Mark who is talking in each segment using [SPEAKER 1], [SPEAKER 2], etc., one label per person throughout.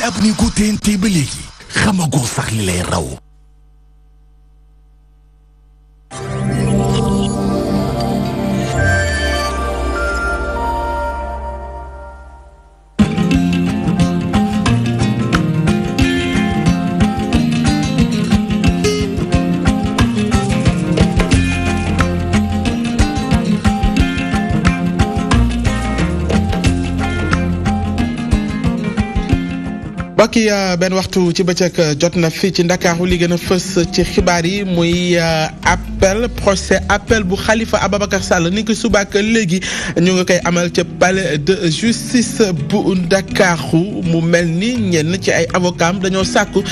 [SPEAKER 1] abonné ko TNT ba léegi xamagoo sax li lay raw.
[SPEAKER 2] mbokk yi benn waxtu ci bëccëg jot na fii ci Ndakaaru li gën a fës ci xibaar yi muy procès appel bu Khalifa Ababacar Sall ni ki suba ak léegi ñu nga koy amal ca palais de justice bu Ndakaaru mu mel ni ñenn ci ay avocat dañoo sàkku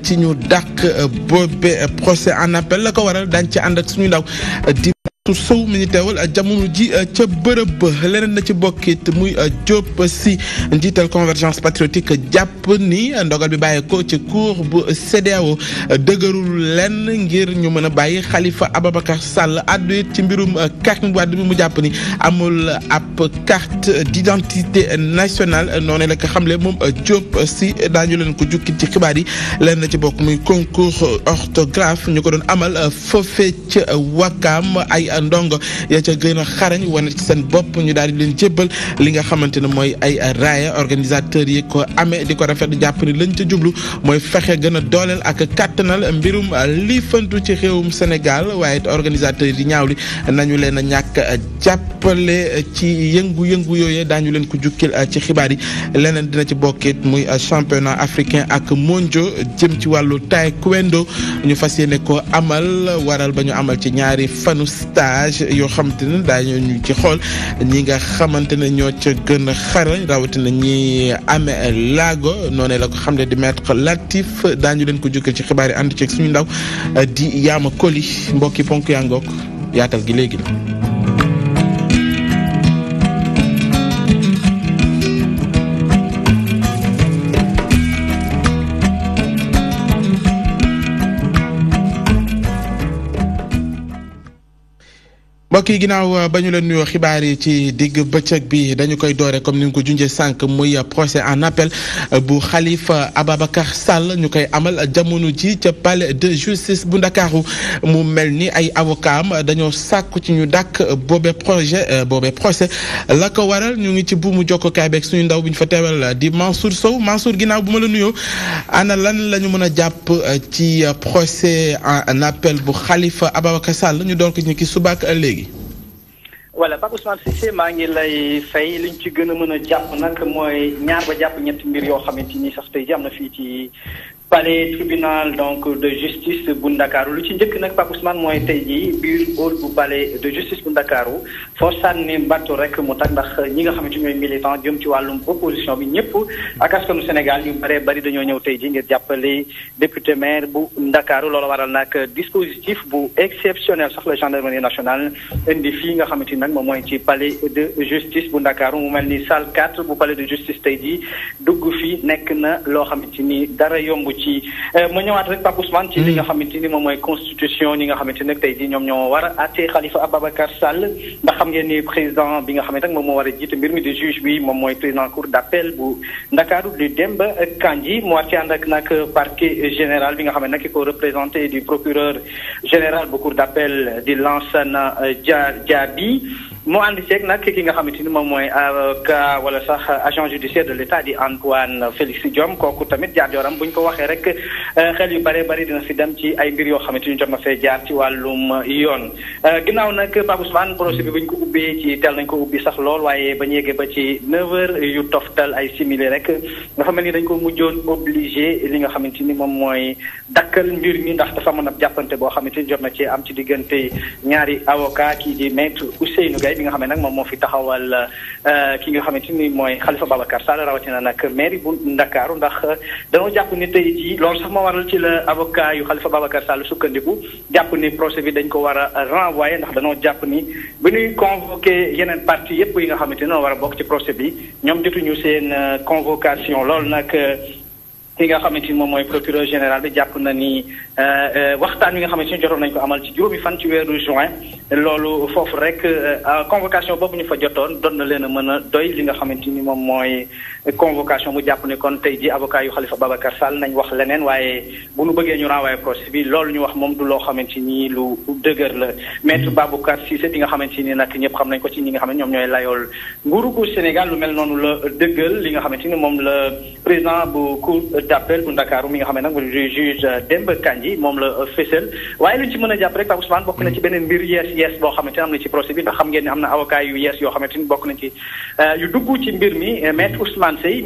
[SPEAKER 2] ci ñu dàq boobe procès en appel la ko waral dañ ci ànd ak suñu ndaw di Sow mi ñu teewal jamono ji ca bërëb leneen na ci bokkit muy Diop si njiital convergence patriotique jàpp ni ndogal bi bàyyeekoo ci cour bu CEDEAO dëgërul lenn ngir ñu mën a bàyyi Khalifa Ababacar Sall addu it ci mbirum Karim Wade bi mu jàpp ni amul ab carte d'identité nationale noonu la ko xamle moom Diop si daañu leen ko jukkit ci xibaar yi leneen na ci bokk muy concours orthographe ñu ko doon amal foofee ca Wakam ay ndongo ya ca gën a xarañ wane ci seen bopp ñu daal di leen jébbal li nga xamante ne mooy ay raaya organisateurs yi ko amee di ko rafet jàpp ni lañ ca jublu mooy fexe gën a dooleel ak kattanal mbirum liifantu ci réewum Sénégal waaye it organisateurs yi ñaawli nañu leen a ñàkk jàppale ci yëngu-yëngu yooyee daañu leen ko jukkil ci xibaar yi leneen dina ci bokkit muy championnat africain ak mondiaux jëm ci wàllu taekwondo ñu fas yéene ko amal waral ba ñu amal ci ñaari fanu yoo xamante ne daañu ñu ci xool ñi nga xamante ne ñoo ca gën a xarañ rawatina ñi amee laago noonu la ko xam ne di maître Latif daañu leen ko jukkee ci xibaar yi ànd ci suñu ndaw di Yaama Koli mbokki ponk yaa ngoog yaatal gi léegi la. mbokk yi ginnaaw ba ñu leen nuyoo xibaar yi ci digg bëccëg bi dañu koy doore comme ni nga ko junjee sànq muy procès en appel bu Khalifa Ababacar Sall ñu koy amal jamono ji ca palais de justice bu Ndakaaru mu mel ni ay avocat am dañoo sàkku ci ñu dàkk boobee procès la ko waral ñu ngi ci buumu jokkokaay beeg suñu ndaw bi ñu fa teewal di Mansour Sow Mansour ginnaaw bu ma la nuyoo ana lan la ñu mën a jàpp ci procès en appel bu Khalifa Ababacar Sall ñu door ko ñu ki suba ak léegi.
[SPEAKER 3] voilà Pape Ousmane Cissé maa ngi lay fay liñ ci gën a mën a jàpp nag mooy ñaar ba jàpp ñetti mbir yoo xamante ni sax tey jii am na fii ci palais tribunal donc de justice bu Ndakaaru lu ci njëkk nag Pape Ousmane mooy tey jii biir hall bu palais de justice bu Ndakaaru foo sànni mbattu rek mu tag ndax ñi nga xamante ñooy militant jëm ci wàllum opposition bi ñëpp ak askanu Sénégal yu bëree bëri dañoo ñëw tey jii ngir jàppale député maire bu Ndakaaru loolu waral nag dispositif bu exceptionnel sax la gendarmerie nationale indi fii nga xamante ni nag moom mooy ci palais de justice bu Ndakaaru mu mel ni salle 4 bu palais de justice tey jii dugg fii nekk na loo xamante ni dara yomb ci ma ñëwaat rek Pape Ousmane ci li nga xamante ni moom mooy constitution ñi nga xamante ni nag tey jii ñoom ñoo war a àtte Khalifa Ababacar Sall ndax xam ngeen ni président bi nga xamante nag moom moo war a jiite mbir mi di juge bi moom mooy président cour d'appel bu Ndakaaru di Demba Kandji mu war ci ànd ak nag parquet général bi nga xam ne nag ki ko représenté du procureur général bu cour d'appel di Lansana Diaby moo ànd ceeg nag ki nga xamante ni moom mooy avocat wala sax agent judiciaire de l'État di Antoine Félix Diome kooku tamit jaar-jaaram bu ñu ko waxee rek xel yu bëree bëri dina fi dem ci ay mbir yoo xamante ni jot na fee jaar ci wàllum yoon. ginnaaw nag Pape Ousmane procès bi bu ñu ko ubbee ci teel nañ ko ubbi sax lool waaye ba ñu yeggee ba ci 9h yu toftal ay simili rek nga xam ne ni dañ ko mujjoon obligé li nga xamante ni moom mooy dakkal mbir mi ndax dafa mën a jàppante boo xamante ni jot na ci am ci diggante ñaari avocat kii di maître Ousseynou Gaye bi nga xam ne nag moom moo fi taxawal ki nga xamante ni mooy Khalifa Babacar Sall rawatina nag maire bu Ndakaaru ndax dañoo jàpp ni tey jii loolu sax moo waral ci la avocat yu Khalifa Babacar Sall sukkandiku jàpp ni procès bi dañ ko war a renvoyer ndax dañoo jàpp ni bi ñuy convoqué yeneen parti yépp yi nga xamante ni war a bokk ci procès bi ñoom jotuñu seen convocation loolu nag ki nga xamante ni moom mooy procureur général bi jàpp na ni waxtaan wi nga xamante ni jotoon nañu ko amal ci juróomi fan ci weeru juin loolu foofu rek convocation boobu ñu fa jotoon doon na leen a mën a doy li nga xamante ni moom mooy convocation mu jàpp ne kon tey ji avocat yu Khalifa Babacar Sall nañ wax leneen waaye bu nu bëggee ñu renvoyer procès bi loolu ñu wax moom du loo xamante ni lu dëgër la maître Baboucar Cissé bi nga xamante ni nag ñëpp xam nañ ko ci ñi nga xam ne ñoom ñooy layool nguuru gu Sénégal lu mel noonu la dëggal li nga xamante ni moom la président bu cour d'appel bu Ndakaaru mi nga xam ne nag mooy juge Demba Kandji moom la fësal waaye lu ñu ci mën a jàpp rek Pape Ousmane bokk na ci beneen mbir yees boo xamante ne am na ci procès bi ndax xam ngeen ne am na avocat yu yees yoo xamante ni bokk na ci yu dugg ci mbir mi maître Ousmane Seye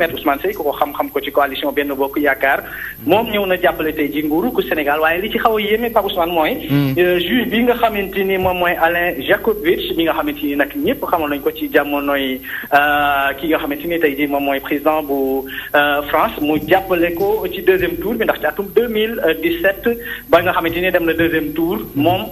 [SPEAKER 3] ku ko xam-xam ko ci coalition Benno Bokk Yaakaar moom ñëw na jàppale tey ji nguuru gu Sénégal waaye li ci xaw a yéeme Pape Ousmane mooy juge bi nga xamante ni moom mooy Alain Jacobowitz mi nga xamante ni nag ñëpp xamoon nañ ko ci jamonoy ki nga xamante ni tey ji moom mooy président bu France mu jàppale ko ci deuxième tour bi ndax ci atum 2017 ba nga xamante ni dem na deuxième tour moom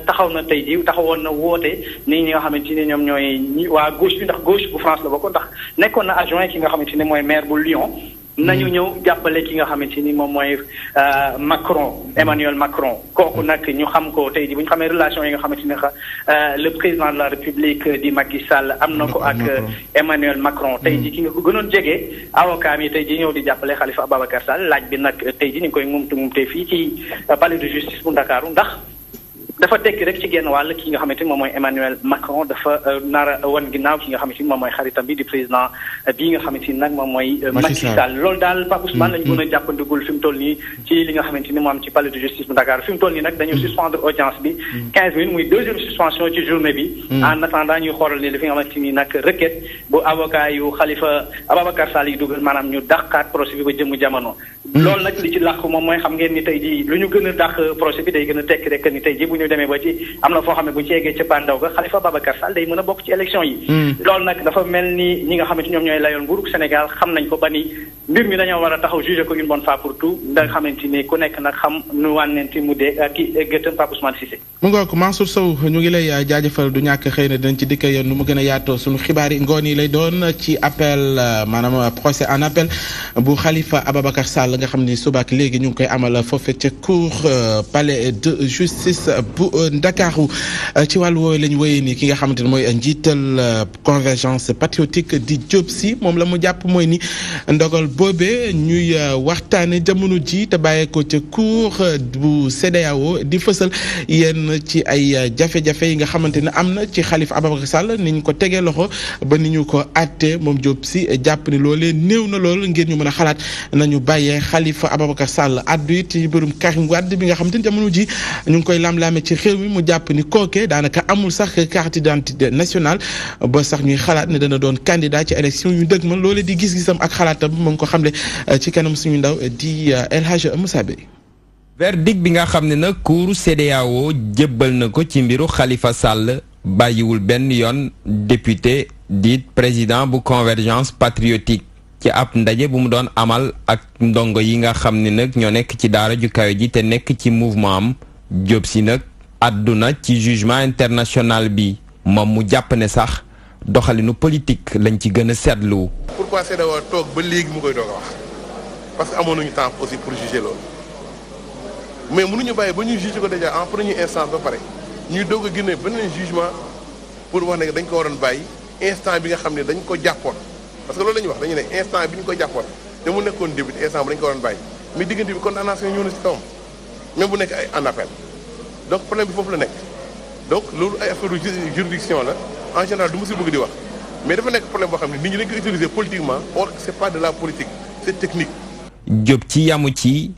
[SPEAKER 3] taxawoon na woote ni ñi nga xamante ni ñoom ñooy ñi waa gauche bi ndax gauche bu France la bokk ndax nekkoon na adjoint ki nga xamante ni mooy maire bu Lyon nañu ñëw jàppale ki nga xamante ni moom mooy Emmanuel Macron kooku nag ñu xam ko tey ji bu ñu xamee relation yi nga xamante ni le président de la République di Macky Sall am na ko ak Emmanuel Macron tey ji ki nga ko gënoon jege avocat mi tey ji ñëw di jàppale Khalifa Ababacar Sall laaj bi nag tey ji ñu ngi koy ngumte fii ci palais de justice bu Ndakaaru ndax dafa tekki rek ci genn wàll ki nga xamante ni moom mooy Emmanuel Macron dafa nar a wan ginnaaw ki nga xamante ni moom mooy xaritam bi di président bii nga xamante ni nag moom mooy Macky Sall loolu daal Pape Ousmane lañu mën a jàppandigul fi mu toll nii ci li nga xamante ni moo am ci palais de justice bu Dakar fi mu toll nii nag dañu suspendre audience bi 15 minutes muy deuxième suspension ci journée bi en attendant ñuy xoolal ni li fi nga xamante ni nag requête bu avocat yu Khalifa Ababacar Sall yi dugal maanaam ñu dàqaat procès bi ba jëmm jamono loolu nag li ci làq moom mooy xam ngeen ni tey ji lu ñu gën a dàq procès bi day gën a tekki rek ni tey ji bu ñu demee ba ci am na foo xam ne bu ñu ci yeggee ca pandaw ga Khalifa Babacar Sall day mën a bokk ci élection yi loolu nag dafa mel ni ñi nga xamante ñoom ñooy layoon nguurug Sénégal xam nañ ko ba ni mbir mi dañoo war a taxaw juger ko une bonne fois pour tout nga xamante ni ku nekk nag xam nu wànnenti mu dee ki gëtëm Pape Ousmane Cissé
[SPEAKER 2] mu ngoog Mansour Sow ñu ngi lay jaajëfal du ñàkk xëy na dinañ ci dikk yoon nu mu gën a yaatoo suñu xibaar yi ngoon yi lay doon ci appel maanaam procès en appel bu Khalifa Ababacar Sall nga xam ni subaak léegi ñu ngi koy amal foofe ca cour palais de justice bu Ndakaaru ci wàllu woowu lañ wéyee ni ki nga xamante ne mooy njiital convergence patriotique di Diop Sy moom la mu jàpp mooy ni ndogal boobee ñuy waxtaane jamono ji te bàyyee ko ca cour bu CEDEAO di fësal yenn ci ay jafe-jafe yi nga xamante ne am na ci Khalifa Ababacar Sall ni ñu ko tegee loxo ba ni ñu ko àttee moom Diop Sy jàpp ni loolee néew na lool ngir ñu mën a xalaat nañu bàyyee Khalifa Ababacar Sall addu it ci mbirum Karim Wade bi nga xamante ni jamono ji ñu ngi koy lam-laame ci réew mi mu jàpp ni kooke daanaka amul sax carte d'identité nationale ba sax ñuy xalaat ne dana doon candidat ci élection yu dëgmal loolee di gis-gisam ak xalaatam mu ngi ko xamle ci kanam suñu ndaw di El Hadj Moussa Bey.
[SPEAKER 4] verdict bi nga xam ne nag cour CEDEAO jébbal na ko ci mbiru Khalifa Sall bàyyiwul benn yoon député di président bu convergence patriotique ci ab ndaje bu mu doon amal ak ndongo yi nga xam ne nag ñoo nekk ci daara ju kawe ji te nekk ci mouvement am Diop Sy nag àdduna ci jugement international bi moom mu jàpp ne sax doxalinu politique lañ ci gën a seetlu.
[SPEAKER 5] pourquoi CEDEAO toog ba léegi mu koy doog a wax parce que amoon nañu temps aussi pour juger loolu mais mënuñu bàyyi ba ñuy juger ko déjà en première instance ba pare ñuy doog a génne beneen jugement pour wax ne dañ ko waroon bàyyi instant bi nga xam ne dañ ko jàppoon parce que loolu la ñuy wax dañu ne instant bi ñu ko jàppoon te mu nekkoon début instant bi dañ ko waroon bàyyi mais diggante bi condamnation ñëw na ci kawam même bu nekk ay en appel donc problème bi foofu la nekk donc loolu ay affaire juridiction la en général du ma si bëgg di wax mais dafa nekk problème boo xam ne nit ñi dañ ko utiliser politiquement or c'est pas de la politique c'est technique.
[SPEAKER 4] Diop ci yamu ci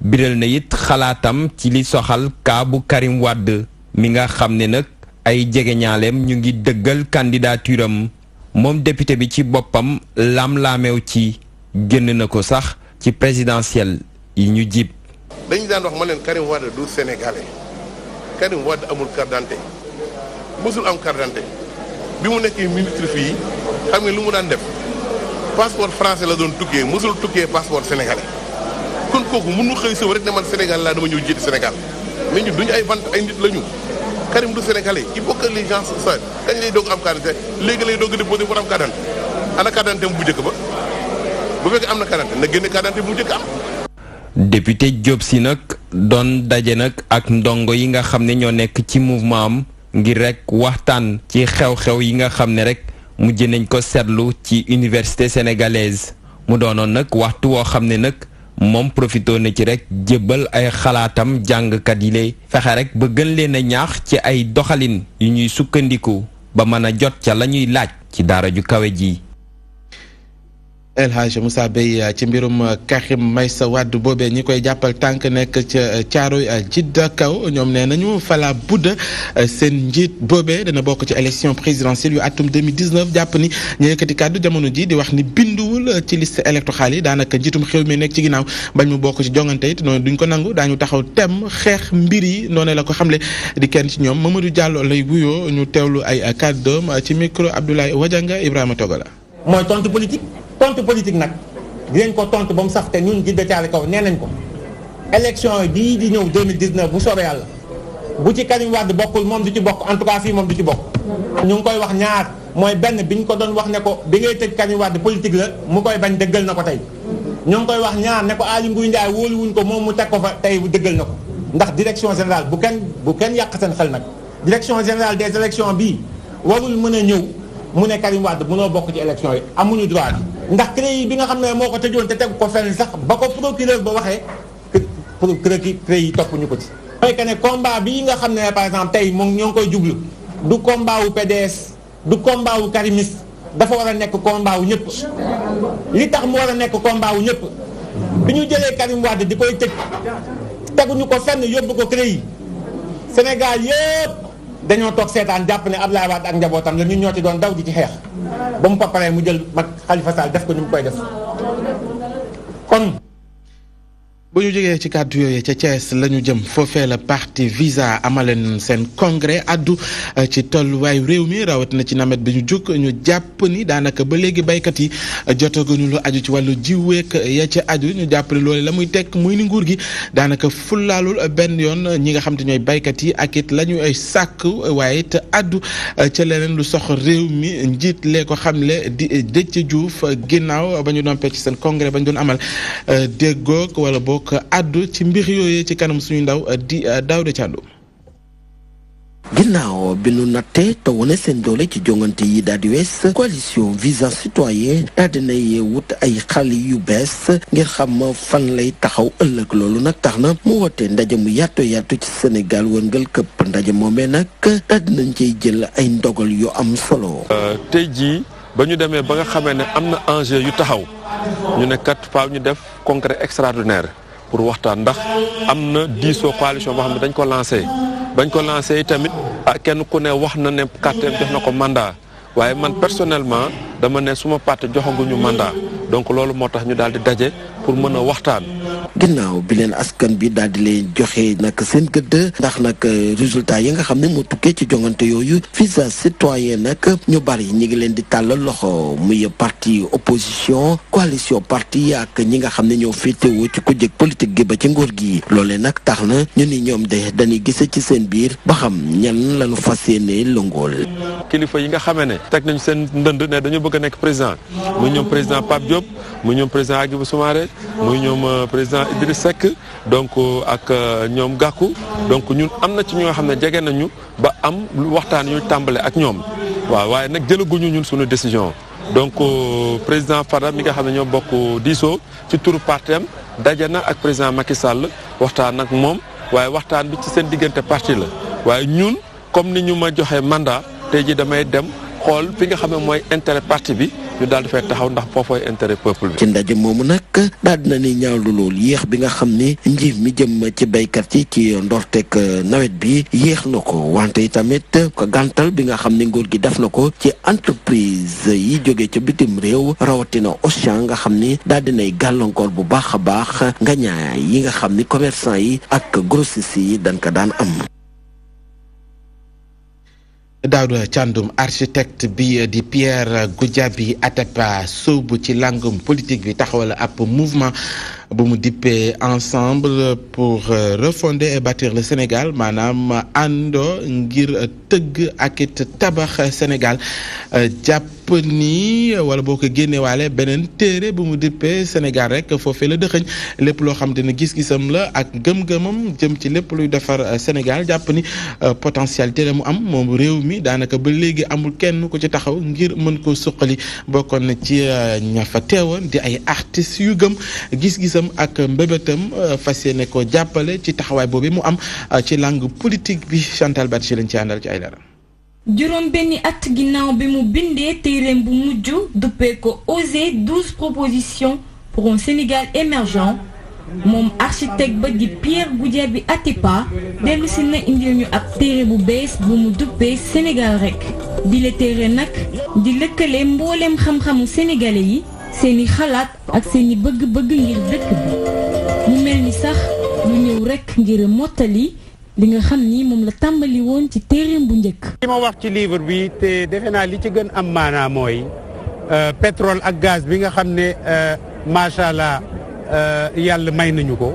[SPEAKER 4] biral na it xalaatam ci li soxal kaa bu Karim Wade mi nga xam ne nag ay jegeñaaleem ñu ngi dëggal candidature am moom député bi ci boppam lam-laameew ci génn na ko sax ci présidentielle yi ñu jib.
[SPEAKER 5] dañu daan wax ma leen Karim Wade du sénégalais Karim Wade amul carte d'identité mësul am carte d'identité bi mu nekkee ministre fii xam nga lu mu daan def passeport français la doon tukkee mësul tukkee passeport sénégalais kon kooku mënu xëy sëw rek ne man Sénégal laa dama ñëw jiite Sénégal mais ñu duñu ay bant ay nit la ñu Karim du sénégalais il faut que les gens sa kañ lay doog am carte d'identité léegi lay doog a déposé pour am carte d'identité ana carte d'identité bu njëkk ba bu fekkee am na carte d'identité na génne carte d'identité bu njëkk am.
[SPEAKER 4] député Diop Sy nag doon daje nag ak ndongo yi nga xam ne ñoo nekk ci mouvement am ngir rek waxtaan ci xew-xew yi nga xam ne rek mujj nañ ko seetlu ci université sénégalaise mu doonoon nag waxtu woo xam ne nag moom profité na ci rek jébbal ay xalaatam jàngkat yi lay fexe rek ba gën leen a ñaax ci ay doxalin yu ñuy sukkandiku ba mën a jot ca la ñuy laaj ci daara ju kawe ji.
[SPEAKER 2] El Hadj Moussa Bey ci mbirum Karim Meïssa Wade boobee ñi koy jàppal tànk nekk ca Caaroy Jidda kaw ñoom nee nañu Fala Bouda seen njiit boobee dana bokk ci élection présidentielle yu atum 2019 jàpp ni ñu yëkkati kàddu jamono ji di wax ni binduwul ci liste électorale yi daanaka njiitum xew mi nekk ci ginnaaw bañ mu bokk ci jongante it noonu duñ ko nangu daañu taxaw tem xeex mbir yi noonu la ko xamle di kenn ci ñoom Mamadou Diallo lay wuyoo ñu teewlu ay kàddoom ci micro Abdoulaye Wadianga Ibrahima Togala.
[SPEAKER 6] mooy tontu politique nag dinañ ko tontu ba mu sax te ñun Djiddah Thiaroye Kaw nee nañ ko élection bii di ñëw 2019 bu soobee yàlla bu ci Karim Wade bokkul moom du ci bokk en tout cas fii moom du ci bokk. ñu ngi koy wax ñaar mooy benn bi ñu ko doon wax ne ko bi ngay tëj Karim Wade politique la mu koy bañ dëggal na ko tey ñu ngi koy wax ñaar ne ko Aly Ngouille Ndiaye wóoluwuñ ko moom mu teg ko fa tey dëggal na ko ndax direction générale bu kenn yàq seen xel nag direction générale des élections bii warul mën a ñëw mu ne Karim Wade mënoo bokk ci élection yi amuñu droit bi ndax CREI bi nga xam ne moo ko tëjoon te tegu ko fenn sax ba ko procureur ba waxee pour CREI toppuñu ko ci. mooy que ne combat bii nga xam ne par exemple tey moom ñoo ngi koy jublu du combat wu PDS du combat wu Karimiste dafa war a nekk combat wu ñëpp li tax mu war a nekk combat wu ñëpp bi ñu jëlee Karim Wade di koy tëj teguñu ko fenn yóbbu ko CREI Sénégal yëpp. dañoo toog seetaan jàpp ne Abdoulaye Wade ak njabootam la ñun ñoo ci doon daw di ci xeex ba mu paree mu jël mag Khalifa Sall def ko ni mu koy def kon.
[SPEAKER 2] bu ñu jógee ci kàddu yooyu ca Thiès la ñu jëm foofee la parti Visa amaleen seen congrès addu ci tolluwaayu réew mi rawatina ci nawet bi ñu jug ñu jàpp ni daanaka ba léegi baykat yi jotaguñu lu aju ci wàllu jiweek ya ca aju ñu jàpp ni loolu la muy tekk muy ni nguur gi daanaka fullaalul benn yoon ñi nga xam te ñooy baykat yi ak it la ñu ay sàkk waaye it addu ca leneen lu sox réew mi njiit lee ko xamle di Déthié Diouf ginnaaw ba ñu dompee ci seen congrès ba ñu doon amal déggoog wala boog addu ci mbir yooyee ci kanam suñu ndaw di Daouda Thiandoum.
[SPEAKER 7] ginnaaw bi nu nattee te wane seen doole ci jongante yi daal di wees coalition Visa Citoyen daal dinay wut ay xale yu bees ngir xam fan lay taxaw ëllëg loolu nag tax na mu woote ndaje mu yaatu ci Sénégal wërngal këpp ndaje moomee nag daal dinañ ciy jël ay ndogal yu am solo.
[SPEAKER 8] tey jii ba ñu demee ba nga xamee ne am na enjeu yu taxaw ñu ne kat faaw ñu def congrès extraordinaire pour waxtaan ndax am na diisoo coalition boo xam ne dañ ko lancé bañ ko lancé tamit kenn ku ne wax na ne kàtteem jox na ko mandat waaye man personnellement dama ne suma parti joxaguñu mandat donc loolu moo tax ñu daal di daje pour mën a waxtaan.
[SPEAKER 7] ginnaaw bi leen askan bi daal di leen joxe nag seen gëdd ndax nag résultat yi nga xam ne moo tukkee ci jongante yooyu Visa Citoyen nag ñu bari ñi ngi leen di tàllal loxo muy parti opposition coalition parti ak ñi nga xam ne ñoo féetewoo ci kujje politique gi ba ci nguur gi loolee nag tax na ñu ni ñoom de dañuy gise ci seen biir ba xam ñan lañu fas yéene lëngool.
[SPEAKER 8] kilifa yi nga xamee ne teg nañ seen ndënd ne dañu bëgg a nekk président muy ñoom président Pape Diop muy ñoom président Hadjibou Soumaré muy ñoom président Idriss Seck donc ak ñoom Gakou donc ñun am na ci ñoo xam ne jege nañu ba am waxtaan yu tàmbale ak ñoom waaw waaye nag jëlaguñu ñun suñu décision donc président Fada mi nga xam ne ñoo bokk diisoo ci turu partem daje na ak président Macky Sall waxtaan ak moom waaye waxtaan bi ci seen diggante parti la waaye ñun comme ni ñu ma joxe mandat tey ji damay dem xool fi nga xam ne mooy intérêt parti bi ñu daal di fay taxaw ndax foofooy intérêt peuple bi.
[SPEAKER 7] ci ndaje moomu nag daal dina ni ñaawlu loolu yéex bi nga xam ne njiif mi jëm ci béykat yi ci ndorteeg nawet bi yéex na ko wante tamit ko gàntal bi nga xam ne nguur gi def na ko ci entreprise yi jógee ca bitim réew rawatina Auchan nga xam ni daal dinay gàllankoor bu baax a baax nga ñaay yi nga xam ni commerçant yi ak grossistes yi dañ ko daan am.
[SPEAKER 2] Daouda Thiandoum architecte bi di Pierre Goudiaby Atepa sóobu ci langum politique bi taxawal ab mouvement bu mu dippee ensemble pour refonder et bâtir le Sénégal maanaam àndoo ngir tëgg ak it tabax Sénégal jàpp ni wala boo ko génnewaale beneen téere bu mu dippee Sénégal rek foofee la dëxëñ lépp loo xam te ne gis-gisam la ak gëm-gëmam jëm ci lépp luy defar Sénégal jàpp ni potentialité la mu am moom réew mi daanaka ba léegi amul kenn ku ci taxaw ngir mën ko suqali bokkoon na ci ña fa teewoon di ay artistes yu gëm gis-gisam ak mbébétam fas yéene ko jàppale ci taxawaay boobu mu am ci langue politique bi Chantal Badji lañ ci àndal ci ay leeral.
[SPEAKER 9] juróom benni at ginnaaw bi mu bindee téereem bu mujj duppee ko Oser 12 propositions pour un Sénégal émergent moom architecte ba di Pierre Goudiaby Atepa dellu si na indil ñu ab téere bu bees bu mu duppee Sénégal rek di la téere nag di lëkkale mbooleem xam-xamu sénégalais yi seeni xalaat ak seeni bëgg-bëgg ngir dëkk bi mu mel ni sax lu ñëw rek ngir mottali li nga xam ni moom la tàmbali woon ci téereem bu njëkk.
[SPEAKER 10] li ma wax ci livre bi te defe naa li ci gën am maanaa mooy pétrole ak gaz bi nga xam ne macha allah yàlla may nañu ko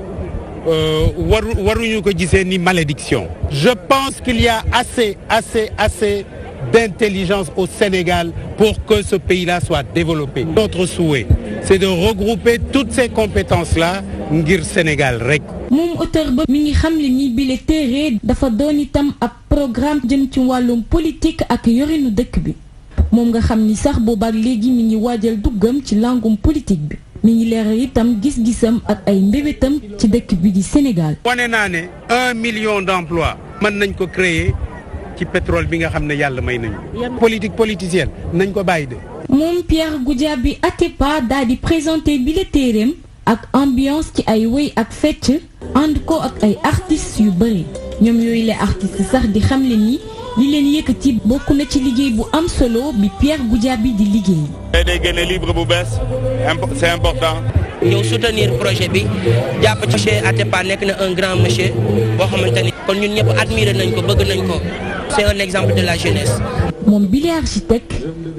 [SPEAKER 10] waruñu ko gisee ni malédiction. je pense qu'il y a assez d'intelligence au Sénégal pour que ce pays-là soit développé. Notre souhait, c'est de regrouper toutes ces compétences-là ngir Sénégal rek.
[SPEAKER 9] moom auteur ba mi ngi xam le ni bile téere dafa doon itam ab programme jëm ci wàllum politique ak yorinu dëkk bi moom nga xam ni sax boobaak léegi mi ngi waajal duggam ci langum politique bi mi ngi leeral itam gis-gisam ak ay mbébétam ci dëkk bi di Sénégal.
[SPEAKER 10] wane naa ne 1 million d'emplois mën nañ ko créer ci pétrole bi nga xam ne yàlla may nañu. politique politicienne nañ ko bàyyi de.
[SPEAKER 9] moom Pierre Goudiaby Atepa daal di présenté bile téereem ak ambiance ci ay wéy ak fecc ànd ko ak ay artistes yu bëri ñoom yooyu la artistes sax di xamle ni li leen yëkkati bokk na ci liggéey bu am solo bi Pierre Goudiaby di liggéey.
[SPEAKER 11] day génne livre bu bees c'est important.
[SPEAKER 12] ñëw soutenir projet bi jàpp ci monsieur Atepa nekk na un grand monsieur boo xamante ni kon ñun ñëpp admirer nañ ko bëgg nañ ko c'est un exemple de la jeunesse.
[SPEAKER 9] moom bile architecte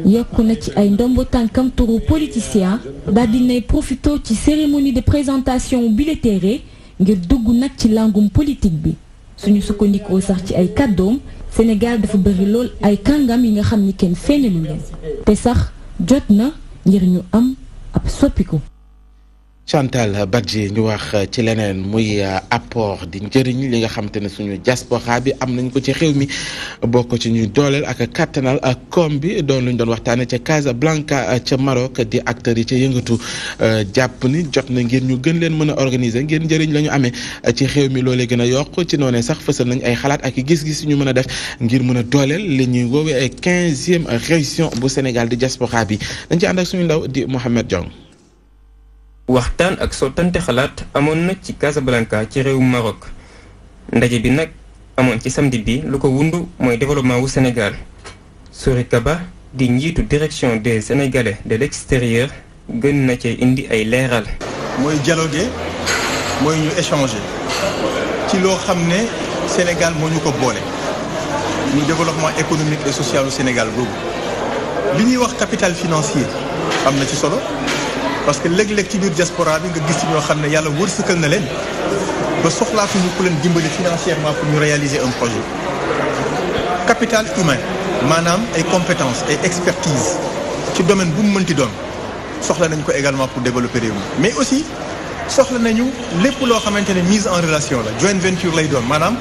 [SPEAKER 9] yokku na ci ay ndombo tànkam turu politicien daal dinay profito ci cérémonie de présentation bile téere ngir dugg nag ci langum politique bi suñu sukkandikoo sax ci ay kàddoom Sénégal dafa bëri lool ay kàngam yi nga xam ni kenn feeñalu leen te sax jot na ngir ñu am ab soppiku.
[SPEAKER 2] Chantal Badji ñu wax ci leneen muy apport di njëriñ li nga xam te ne suñu diaspora bi am nañ ko ci xew mi bokk ci ñuy dooleel ak kattanal ak koom bi doon luñ doon waxtaane ca Casablanca ca Maroc di acteurs yi ca yëngatu jàpp ni jot na ngir ñu gën leen mën a organiser ngir njëriñ la ñu amee ci xew mi loolee gën a yokk ci noonee sax fësal nañ ay xalaat ak gis-gis ñu mën a def ngir mën a dooleel li ñuy woowee ay 15e région bu Sénégal di diaspora bi dañ ci ànd ak suñu ndaw di Mohamed Diong.
[SPEAKER 13] waxtaan ak sottante xalaat amoon na ci Casablanca ci réewu Maroc ndaje bi nag amoon ci samedi bi lu ko wundu mooy développement wu Sénégal Sori Kaba di njiitu direction des Sénégalais de l'extérieur gën na cee indi ay leeral.
[SPEAKER 14] mooy dialoguer mooy ñu échanger ci loo xam ne Sénégal moo ñu ko boole ñu développement économique et social au Sénégal boobu li ñuy wax capital financier am na ci solo. parce que léeg-léeg ci biir diaspora bi nga gis ci ñoo xam ne yàlla wërsëgal na leen ba soxlaatuñu ku leen dimbali financièrement pour ñu réaliser un projet. capital humain maanaam ay compétences ay expertise ci domaine bu mu mënti doon soxla nañ ko également pour développer réew mi mais aussi soxla nañu lépp loo xamante ne mise en relation la joint venture lay doon maanaam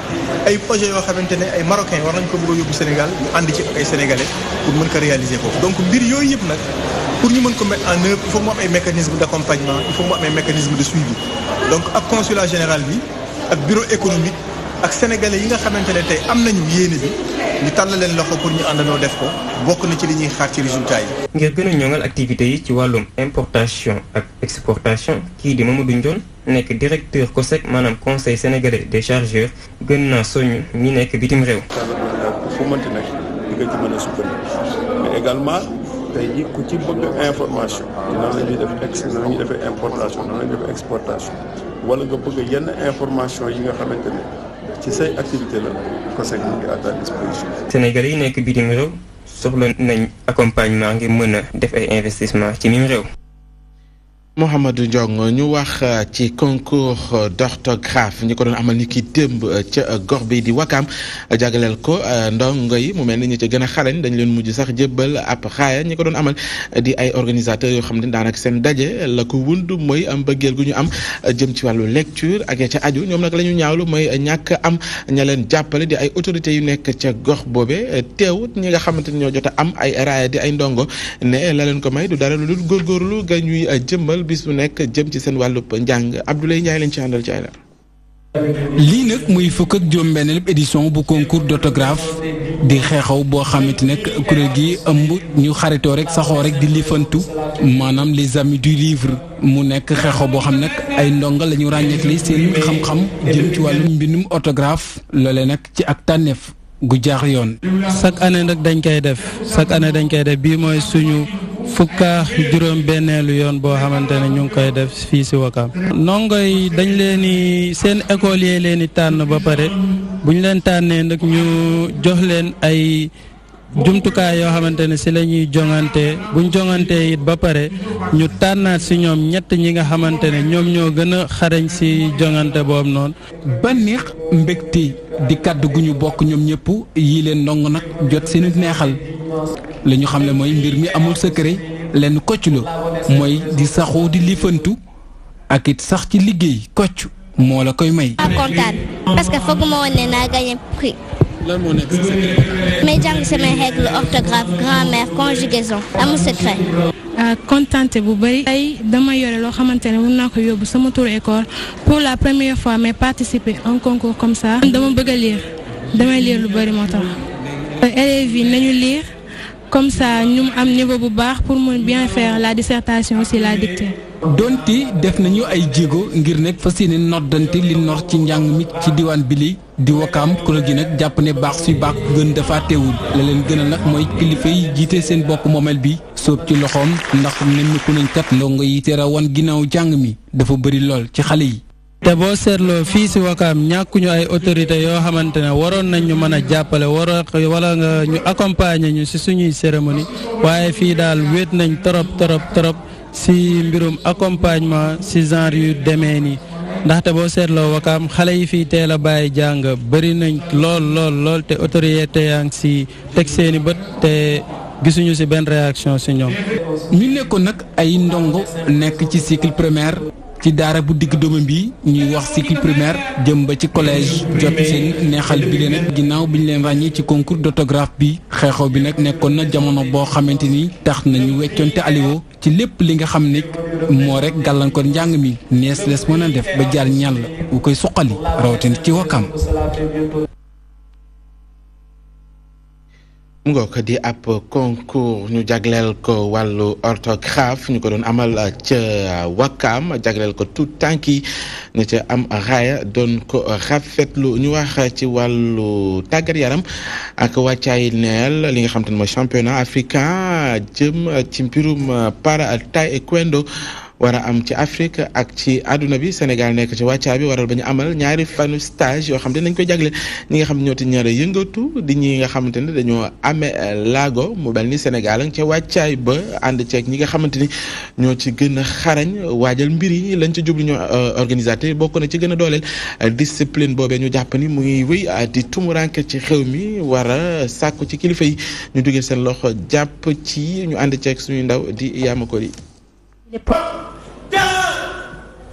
[SPEAKER 14] ay projets yoo xamante ne ay marocains war nañ ko bëgg a yóbbu Sénégal ñu ànd ci ay sénégalais pour mën ko réaliser foofu donc mbir yooyu yëpp nag. pour ñu mën ko mettre en œuvre il faut mu am ay mécanismes d'accompagnement il faut mu am ay mécanismes de suivi donc ak consulat général bi ak bureau économique ak sénégalais yi nga xamante ne tey am nañu yéene bi ñu tàll leen loxo pour ñu àndandoo def ko bokk na ci li ñuy xaar ci résultats yi.
[SPEAKER 13] ngir gën a ñoŋal activités yi ci wàllum importation ak exportation kii di Mamadou Ndione nekk directeur COSEC maanaam conseil sénégalais des chargeurs gën naa soññ ñi nekk bitim réew.
[SPEAKER 15] fu mënti nekk di nga ci mën a sukkandiku mais également. tey jii ku ci bëgg information nan la ñuy def nan la ñuy defee importation nan la ñuy defee exportation wala nga bëgg yenn information yi nga xamante ne ci say activité la COSEC mu ngi à ta disposition.
[SPEAKER 13] Sénégalais yi nekk bitim réew soxla nañ accompagnement ngir mën a def ay investissement ci mim réew.
[SPEAKER 2] Mouhamadou Ndiong ñu wax ci concours d'orthographe ñi ko doon amal ni ki démb ca gox bi di Wakaam jagleel ko ndongo yi mu mel ni ñi ca gën a xarañ dañ leen mujj sax jébbal ab xaaya ñi ko doon amal di ay organisateurs yoo xam ne daanaka seen daje la ko wund mooy am bëggeel gu ñu am jëm ci wàllu lecture ak ya ca aju ñoom nag la ñu ñaawlu mooy ñàkk am ña leen jàppale di ay autorités yu nekk ca gox boobe teewut ñi nga xamante ni ñoo jot a am ay raaya di ay ndongo ne la leen ko may du dara lu dul góorgóorlu ga ñuy jëmmal bis bu nekk jëm ci seen wàllub njàng Abdoulaye Ndiaye lañ ci àndal ci ay la.
[SPEAKER 16] lii nag muy fukk ak juróom-benn édition bu concours d'orthographe di xeexaw boo xamante ne kuréel gi ëmb ñu xaritoo rek saxoo rek di lifantu maanaam les amis du livre mu nekk xeexaw boo xam nag ay ndongo la ñu ràññeekli seen xam-xam jëm ci wàllum mbindum orthographe loolee nag ci ak tànneef gu jaar yoon.
[SPEAKER 17] chaque année nag dañ koy def bii mooy suñu. fukka juróom-benneelu yoon boo xamante ne ñu ngi koy def fii si Wakaam. ndongo yi dañ leen di seen école yi leen di tànn ba pare bu ñu leen tànnee nag ñu jox leen ay jumtukaay yoo xamante ne si la ñuy jongante buñ jongantee it ba pare ñu tànnaat si ñoom ñett ñi nga xamante ne ñoom ñoo gën a xarañ si jongante boobu noonu.
[SPEAKER 16] bànneex mbégte di kàddu gu ñu bokk ñoom ñëpp yii leen ndongo nag jot seen neexal. li ñu xam ne mooy mbir mi amul secret lenn kocc la mooy di saxoo di lifantu ak it sax ci liggéey kocc moo la koy may.
[SPEAKER 18] kontaan parce que foog ma woon ne naa gagné prix.
[SPEAKER 16] lan moo nekk sa secret.
[SPEAKER 18] may jàng samay règle orthographe grammaire conjugaison amul secret.
[SPEAKER 19] kontante bu bëri. tey dama yore loo xamante ne mën naa ko yóbbu sama turu école pour la première fois may participer en concours comme ça. dama bëgg a lire damay lire lu bëri moo tax. élèves yi nañu lire. comme ça ñu am niveau bu baax pour mun bien faire la dissertation aussi la dictée.
[SPEAKER 16] donte def nañu ay jéego ngir nekk fas yéene noddante li nor ci njàng mi ci diwaan bi li di Wakaam kuréel gi nag jàpp ne baax suy baax gën dafa teewul la leen gën a nag mooy kilifa yi jiite seen bokk moomeel bi sóob ci loxoom ndax nemmeeku nañ kat ndongo yi te rawan ginnaaw jàng mi dafa bëri lool ci xale yi.
[SPEAKER 17] te boo seetloo fii si Wakaam ñàkkuñu ay autorités yoo xamante ne waroon nañ ñu mën a jàppale wala nga ñu accompagner ñu si suñuy cérémonie waaye fii daal wéet nañ trop si mbirum accompagnement si genre yu demee nii ndaxte boo seetloo Wakaam xale yi fii teel a bàyyi jàng bëri nañ lool te autorité yaa ngi si teg seeni bët te gisuñu si benn réaction si ñoom.
[SPEAKER 16] ñu nekkoon nag ay ndongo nekk ci cycle primaire. ci daara bu digg doomu bi ñuy wax cycle primaire jëm ba ci collège jot seen neexal bi leen nag ginnaaw bi ñu leen ràññee ci concours d'orthographe bi xeexoo bi nag nekkoon na jamono boo xamante ni tax nañu weccoonte aliwoo ci lépp li nga xam ne moo rek gàllankoor njàng mi nees les mën a def ba jaar ñàll bu koy suqali rawatina ci Wakaam.
[SPEAKER 2] mu ngoog di ab concours ñu jagleel ko wàllu orthographe ñu ko doon amal ca Wakaam jagleel ko tout tànk yi ñu ca am raaya doon ko rafetlu ñu wax ci wàllu tàggat yaram ak wàccaay neel li nga xam te ne mooy championnat africain jëm ci mbirum para taekwondo war a am ci Afrique ak ci àdduna bi Sénégal nekk ci wàccaa bi waral ba ñu amal ñaari fanu stage yoo xam ne dañ koy jagle ñi nga xam ne ñoo ti ñaar yëngatu di ñi nga xamante ne dañoo amee laago mu mel ni Sénégal ak ca wàccaay ba ànd ceeg ñi nga xamante ni ñoo ci gën a xarañ waajal mbir yi lañ ci jublu ñoo organisateur bokk na ci gën a dooleel discipline boobee ñu jàpp ni muy wéy di tumuranke ci xew mi war a sàkku ci kilifa yi ñu duggee seen loxo jàpp ci ñu ànd ceeg suñuy ndaw di Yamakori.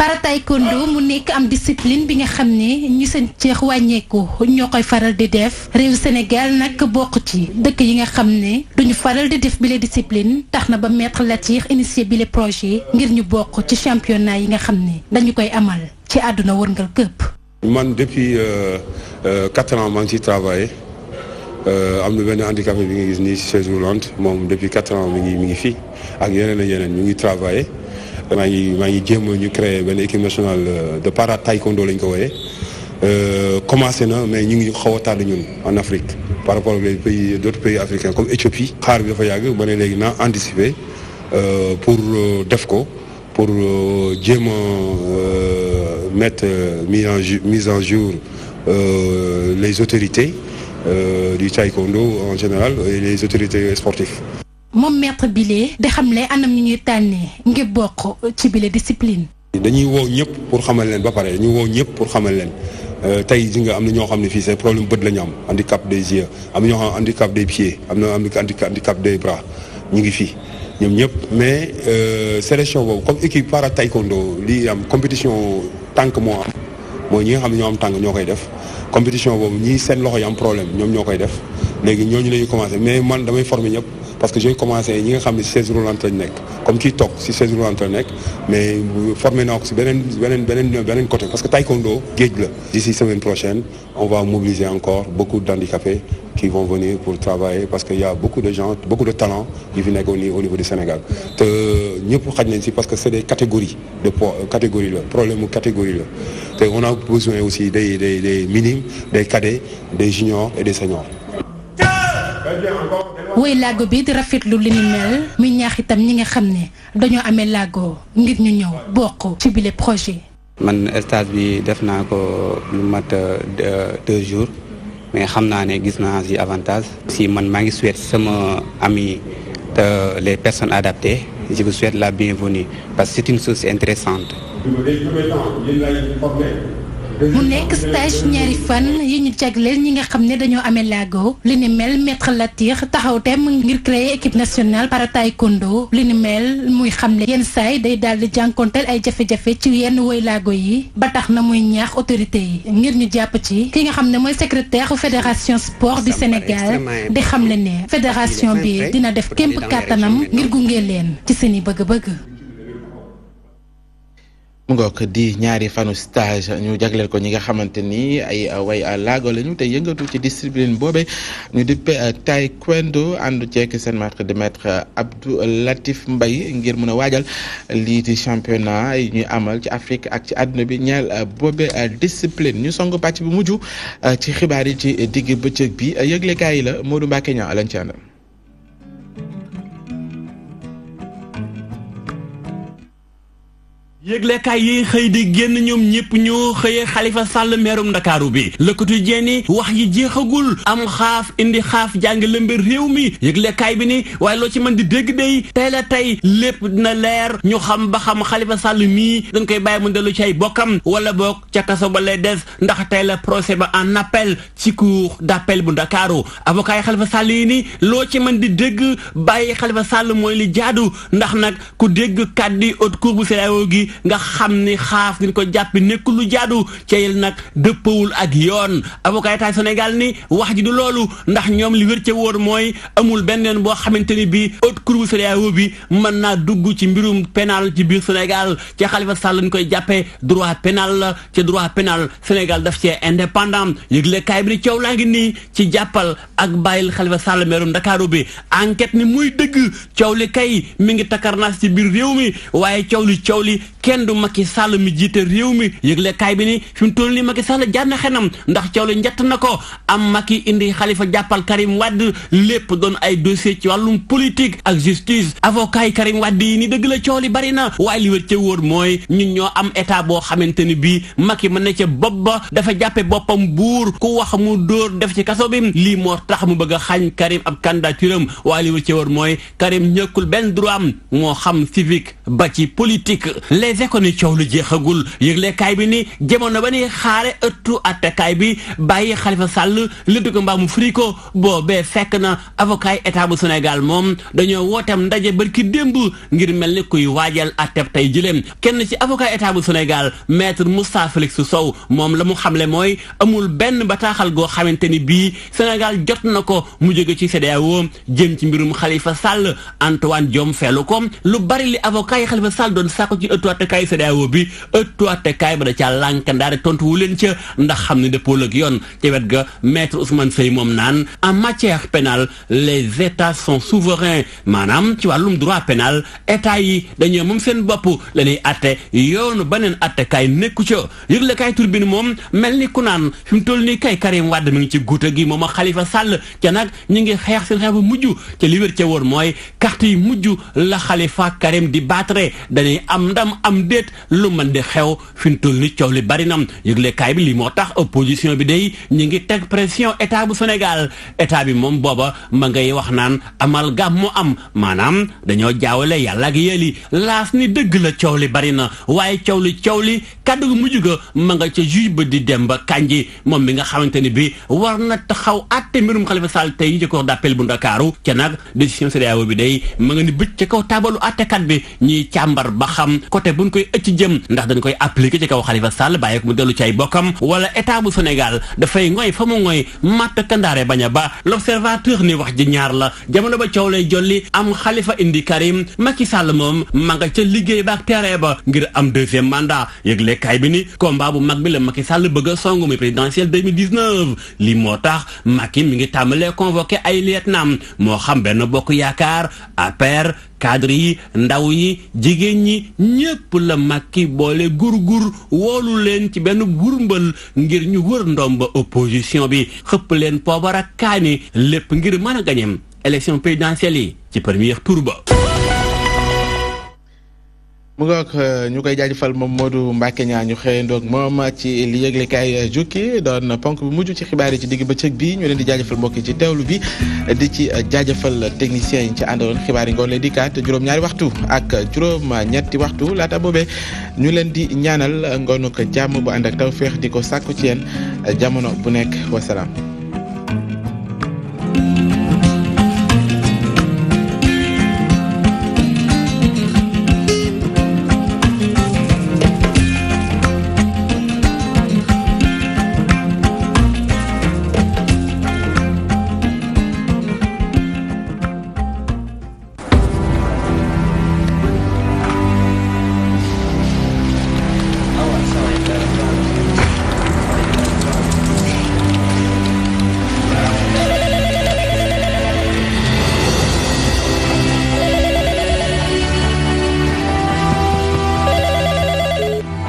[SPEAKER 20] para taekwondo mu nekk am discipline bi nga xam ne ñu seen ceex wàññeeku ñoo koy faral di def réew Sénégal nag bokk ci dëkk yi nga xam ne duñu faral di def bile discipline tax na ba maître Latir initié bile projet ngir ñu bokk ci championnat yi nga xam ne dañu koy amal ci àdduna wërngal këpp.
[SPEAKER 21] man depuis 4 ans maa ngi ciy travaillé am na benn handicapé bi nga gis nii chaise roulante moom depuis 4 ans mi ngi fii ak yeneen ñu ngi travaillé. maa ngi jéem ñu créé benn équipe nationale de para taekwondo lañ ko wooyee commencé na mais ñu ngi xaw a tardé ñun en Afrique par rapport ak les pays d'autres pays africains comme Éthiopie. xaar bi dafa yàgg ba ne léegi naa anticiper pour def ko pour jéem a mettre mise en jour les autorités du taekwondo en général et les autorités sportives.
[SPEAKER 20] moom maître bile di xamle anam ñu ñuy tànnee ngir bokk ci bile discipline.
[SPEAKER 21] dañuy woo ñëpp pour xamal leen ba pare dañuy woo ñëpp pour xamal leen tey ji nga am na ñoo xam ne fii c'est problème bët la ñu am handicap des yeux am na ñoo xam handicap des pieds am na handicap des bras ñu ngi fii ñoom ñëpp mais sélection boobu comme équipe para taekwondo lii am compétition tànk moo am mooy ñi nga xam ne ñoo am tànk ñoo koy def compétition boobu ñii seen loxo yi am problème ñoom ñoo koy def léegi ñooñu la ñuy commencé mais man damay former ñëpp parce que j'ai commencé ñi nga xam ne si chaise roulante lañ nekk comme kii toog si chaise roulante la nekk mais formé naa ko si beneen côté parce que taekwondo géej la. D'ici semaine prochaine on va mobiliser encore beaucoup d'handicapés qui vont venir pour travailler parce que y a beaucoup de gens beaucoup de talents yu fi nekk au niveau du Sénégal te ñëpp xaj nañ si parce que c'est des catégories de poids catégorie la problème mu catégorie la te on a besoin aussi des minimes des cadets des juniors et des seniors.
[SPEAKER 20] woy laago bi di rafetlu li ni mel muy ñaax itam ñi nga xam ne dañoo amee laago ngir ñu ñëw bokk ci bile projet.
[SPEAKER 1] man stage bi def naa ko lu mat 2 jours mais xam naa ne gis naa ci avantage. si man maa ngi souhaite sama ami les personnes adaptées je vous souhaite la bienvenue parce que c'est une chose intéressante.
[SPEAKER 20] mu nekk stage ñaari fan yi ñu jagleel ñi nga xam ne dañoo amee laago li ni mel maître Latir taxaw tem ngir créer équipe nationale para taekwondo li ni mel muy xamle yenn saay day daal di jànkonteel ay jafe-jafe ci yenn woy laago yi ba tax na muy ñaax autorité yi ngir ñu jàpp ci ki nga xam ne mooy secrétaire fédération sport du Sénégal di xamle ne fédération bi dina def képp kàttanam ngir gunge leen ci seeni bëgg-bëgg.
[SPEAKER 2] mu ngoog di ñaari fanu stage ñu jagleel ko ñi nga xamante ni ay way laago lañu te yëngatu ci discipline boobe ñu dippe taekwondo àndu ceek seen maître de maître Abdou Latif Mbaye ngir mën a waajal lii di championnat yi ñuy amal ci Afrique ak ci àdduna bi ñeel boobe discipline ñu song pàcc bu mujj ci xibaar yi ci digg bëccëg bi yëglekaay yi la Modou Mbacké Niang lañ ci àndal.
[SPEAKER 22] yëglekaay yi xëy di génn ñoom ñëpp ñoo xëyee Khalifa Sall meerum Ndakaaru bi Le Quotidien ni wax yi jeexagul am xaaf indi xaaf jàng lëmbe réew mi yëglekaay bi ni waaye loo ci mën di dégg day tey la tey lépp dina leer ñu xam ba xam Khalifa Sall mii dañ koy bàyyi mu dellu ci ay bokkam wala boog ca kaso ba lay des ndax tey la procès ba en appel ci cour d'appel bu Ndakaaru avocat yi Khalifa Sall yi ni loo ci mën di dégg bàyyi Khalifa Sall mooy li jaadu ndax nag ku dégg kàddu haute cour bu CEDEAO gi nga xam ni xaaf ngeen ko jàppi nekkul lu jaadu ceyel nag dëppawul ak yoon avocat état Sénégal ni wax ji du loolu ndax ñoom li wér ca wóor mooy amul benn yoon boo xamante ni bii haute cour bu CEDEAO bi mën naa dugg ci mbirum pénal ci biir Sénégal ca Khalifa Sall ñu koy jàppee droit pénal la ca droit pénal Sénégal daf cee indépendant yëgle kaay bi ni coow laa ngi nii ci jàppal ak bàyyil Khalifa Sall meerum Ndakaaru bi enquête ni muy dëgg coow li kay mi ngi takarnaas ci biir réew mi waaye coow li kenn du Macky Sall mi jiite réew mi yëgle kaay bi ni fi mu toll nii Macky Sall jaar na xenam ndax coow li njett na ko am Macky indi Khalifa jàppal Karim Wade lépp doon ay dossier ci wàllum politique ak justice avocat yi Karim Wade yi ni dëgg la coow li bari na waaye li wër ca wóor mooy ñun ñoo am état boo xamante ni bii Macky mën na ca bopp ba dafa jàppe boppam buur ku wax mu dóor def ci kaso bi lii moo tax mu bëgg a xañ Karim ab candidature am waaye li wër ca wóor mooy Karim ñëkkul benn droit am moo xam civique ba ci politique les économies coow lu jeexagul yëgle kaay bi ni jamono ba ni xaare ëttu attekaay bi bàyyi Khalifa Sall lëddu ko mbaa mu firi ko boobee fekk na avocat yi état bu Sénégal moom dañoo wooteem ndaje barki démb ngir mel ni kuy waajal atteb tey jëleem kenn ci avocat état bu Sénégal maître Moussa Félix Sow moom la mu xamle mooy amul benn bataaxal goo xamante ni bii Sénégal jot na ko mu jóge ci CEDEAO jëm ci mbirum Khalifa Sall Antoine Diome feelu ko lu bari li avocat yi Khalifa Sall doon sàkku ci ëttu attekaay CEDEAO bi ëttu attekaay ba da caa lànk ndaare tontu wu leen ca ndax xam ne dëppoo ak yoon ca wet ga maître Ousmane Seye moom naan en matière pénale les états sont souverains maanaam ci wàllum droit pénal état yi dañoo moom seen bopp la ñuy atte yoonu beneen attekaay nekku ca yëgle kaay turbine moom mel ni ku naan fi mu toll nii kay Karim Wade mi ngi ci guuta gi moom ak Khalifa Sall ca nag ñi ngi xeex seen xeex bu mujj ca li wér ca wóor mooy carte yi mujj la Khalifa Karim di battre dañuy am ndam am déet lu mën di xew fi mu toll ni coow li bari na yëglekaay bi li moo tax opposition bi day ñu ngi teg pression état bu Sénégal état bi moom booba ma ngay wax naan amalgame moo am maanaam dañoo jaawale yàlla ak yéeli laas ni dëgg la coow li bari na waaye coow li kàddu gu mujj ga ma nga ca juge ba di Demba Kandji moom mi nga xamante ni bi war na taxaw àtte mbirum Khalifa Sall tey ci cour d'appel bu Ndakaaru ca nag décision CEDEAO bi day ma nga ni bëcc ca kaw taabalu àttekat bi ñiy càmbar ba xam côté buñ koy ëcc jëm ndax dañ koy appliquer ci kaw Khalifa Sall bàyyi ko mu dellu ci ay bokkam wala état bu Sénégal dafay ngoy fa mu ngoy matt kandaare bañ a ba l'observateur ni wax ji ñaar la jamono ba coow lay jolli am Khalifa indi Karim Macky Sall moom ma nga ca liggéey ba ak terrain ba ngir am deuxième mandat yëgle kaay bi ni combat bu mag bi la Macky Sall bëgg a songu muy présidentielle 2019 li moo tax Macky mi ngi tàmbalee convoqué ay lieutenant moo xam Benno Bokk Yaakaar APR cadre yi ndaw yi jigéen ñi ñépp la Macky boole gur woolu leen ci benn gurmbal ngir ñu wër ndomba opposition bi xëpp leen poobar ak kaani lépp ngir mën a gañem élection présidentielle yi ci premier tour ba.
[SPEAKER 2] mu ngoog ñu koy jaajëfal moom Modou Mbacke ñaa ñu xëyandoog moom ci li yëglekaay jukki doon ponk bu mujj ci xibaar yi ci digg bëccëg bi ñu leen di jaajëfal mbokk yi ci teewlu bi di ci jaajëfal techniciens yi ci àndoon xibaar yi ngoon leen di kaat juróom-ñaari waxtu ak juróom-ñetti waxtu laata boobee ñu leen di ñaanal ngoonu ko jàmm bu ànd ak tawféex di ko sàkku ci yéen jamono bu nekk wasalaam.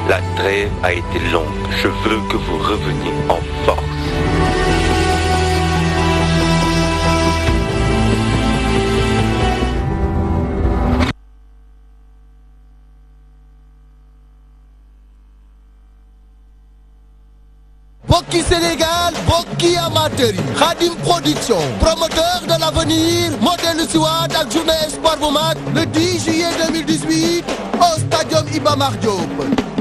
[SPEAKER 3] La trêve a été longue. Je veux que vous reveniez en force.
[SPEAKER 5] Bokki Sénégal, Bokki amateur yi Khadim Production, promoteur de l'avenir, modèle Siwat ak journée espoir bu mag le 10 juillet 2018 au stadium Iba Mar Diop.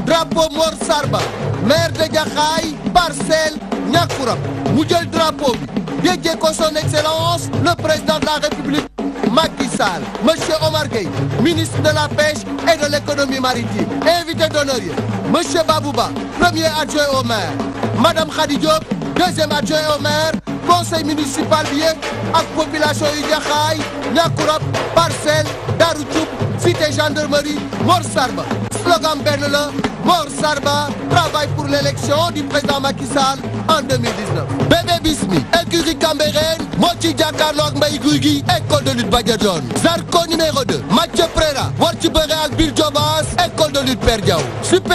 [SPEAKER 5] Drapeau Mor Sarba, maire de Jaxaay, Parcelles, Niakoulrab. mu jël drapeau bi déjee ko son excellence le président de la République Macky Sall. Monsieur Omar Gueye, ministre de la Pêche et de l'économie maritime. Invité d'honneur, Monsieur Babouba, premier adjoint au maire. Madame Khady Diop, deuxième adjoint au maire. Conseil municipal bi ak population yu Jaxaay, Niakoulrab, Parcelles, Darou Diouf, cité gendarmerie, Mor Sarba. Slogan benn la, Mor Sarba travaille pour l'élection du président Macky Sall en 2019. Bébé Bismi, écurie Cambérène, moo ci jàkkaarloo ak Mbaye Gouy Gui, école de lutte Badiadione. Zarko numéro 2, Mathieu Préra, war ci bëre ak Bill Jobas, école de lutte Père Diaw. Super